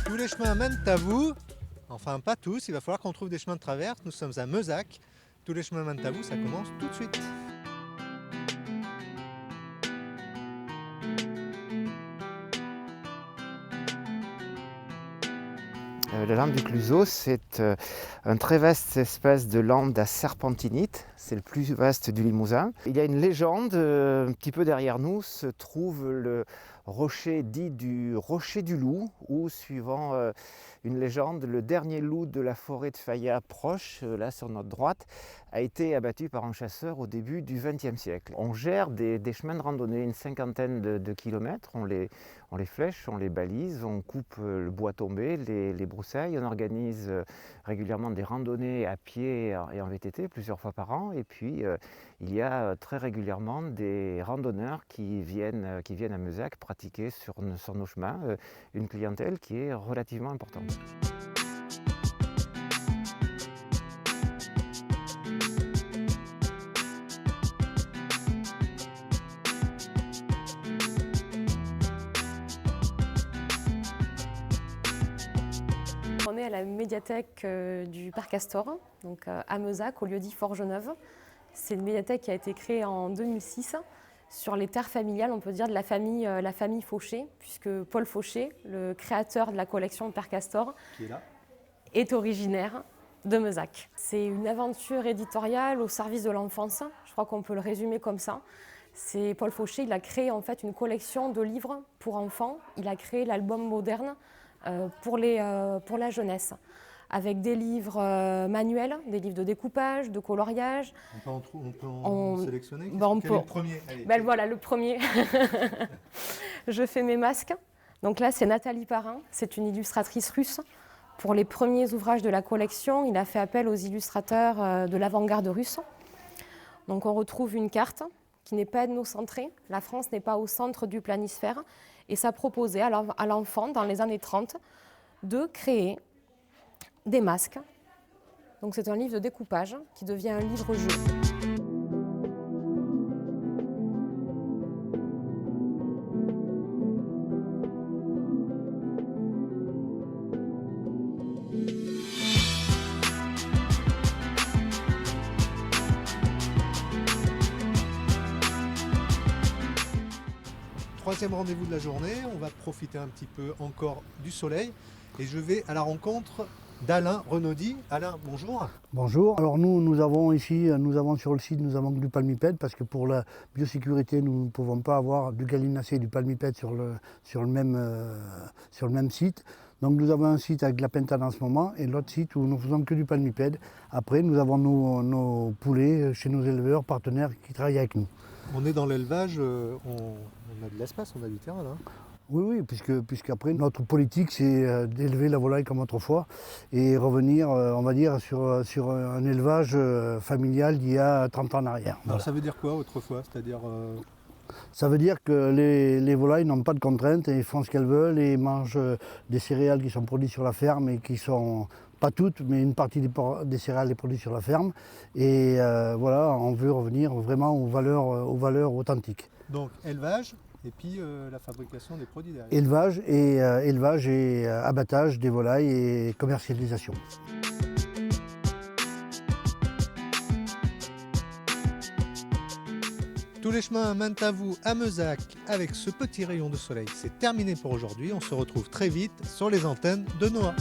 Tous les chemins mènent à vous. Enfin, pas tous, il va falloir qu'on trouve des chemins de traverse. Nous sommes à Meuzac. Tous les chemins mènent à vous, ça commence tout de suite. La lande du Cluseau, c'est un très vaste espace de lande à serpentinite. C'est le plus vaste du Limousin. Il y a une légende, un petit peu derrière nous, se trouve le rocher dit du rocher du loup, où, suivant une légende, le dernier loup de la forêt de Faya proche, là sur notre droite, a été abattu par un chasseur au début du XXe siècle. On gère des chemins de randonnée, une cinquantaine de kilomètres. On les flèche, on les balise, on coupe le bois tombé, les broussailles. On organise régulièrement des randonnées à pied et en VTT plusieurs fois par an. Et puis il y a très régulièrement des randonneurs qui viennent à Meuzac pratiquer sur nos chemins, une clientèle qui est relativement importante. On est à la médiathèque du Parc Castor, donc à Meuzac, au lieu-dit Forgeneuve. C'est une médiathèque qui a été créée en 2006 sur les terres familiales, on peut dire, de la famille Fauché, puisque Paul Fauché, le créateur de la collection Parc Castor, Qui est là? Est originaire de Meuzac. C'est une aventure éditoriale au service de l'enfance, je crois qu'on peut le résumer comme ça. C'est Paul Fauché, il a créé en fait une collection de livres pour enfants. Il a créé l'album moderne pour la jeunesse, avec des livres manuels, des livres de découpage, de coloriage. On peut en sélectionner. Quel est le premier? Allez, voilà, le premier. Je fais mes masques. Donc là, c'est Nathalie Parrain, c'est une illustratrice russe. Pour les premiers ouvrages de la collection, il a fait appel aux illustrateurs de l'avant-garde russe. Donc on retrouve une carte qui n'est pas ethnocentrée. La France n'est pas au centre du planisphère. Et ça proposait à l'enfant, dans les années 30, de créer des masques. Donc c'est un livre de découpage qui devient un livre-jeu. Troisième rendez-vous de la journée, on va profiter un petit peu encore du soleil et je vais à la rencontre d'Alain Renaudy. Alain, bonjour. Bonjour. Alors nous avons ici, sur le site, nous avons du palmipède parce que pour la biosécurité, nous ne pouvons pas avoir du gallinacé et du palmipède sur le même site. Donc nous avons un site avec de la pentane en ce moment et l'autre site où nous faisons que du palmipède. Après, nous avons nos poulets chez nos éleveurs partenaires qui travaillent avec nous. On est dans l'élevage, on a de l'espace, on a du terrain là. Oui, puisqu'après notre politique c'est d'élever la volaille comme autrefois et revenir, on va dire, sur un élevage familial d'il y a 30 ans en arrière. Alors Voilà. ça veut dire quoi autrefois? C'est-à-dire Ça veut dire que les volailles n'ont pas de contraintes et font ce qu'elles veulent et mangent des céréales qui sont produites sur la ferme et qui sont, pas toutes, mais une partie des céréales est produite sur la ferme. Et voilà, on veut revenir vraiment aux valeurs authentiques. donc élevage et puis la fabrication des produits derrière. Élevage et abattage des volailles et commercialisation. Tous les chemins mènent à vous à Meuzac avec ce petit rayon de soleil. C'est terminé pour aujourd'hui, on se retrouve très vite sur les antennes de Noah.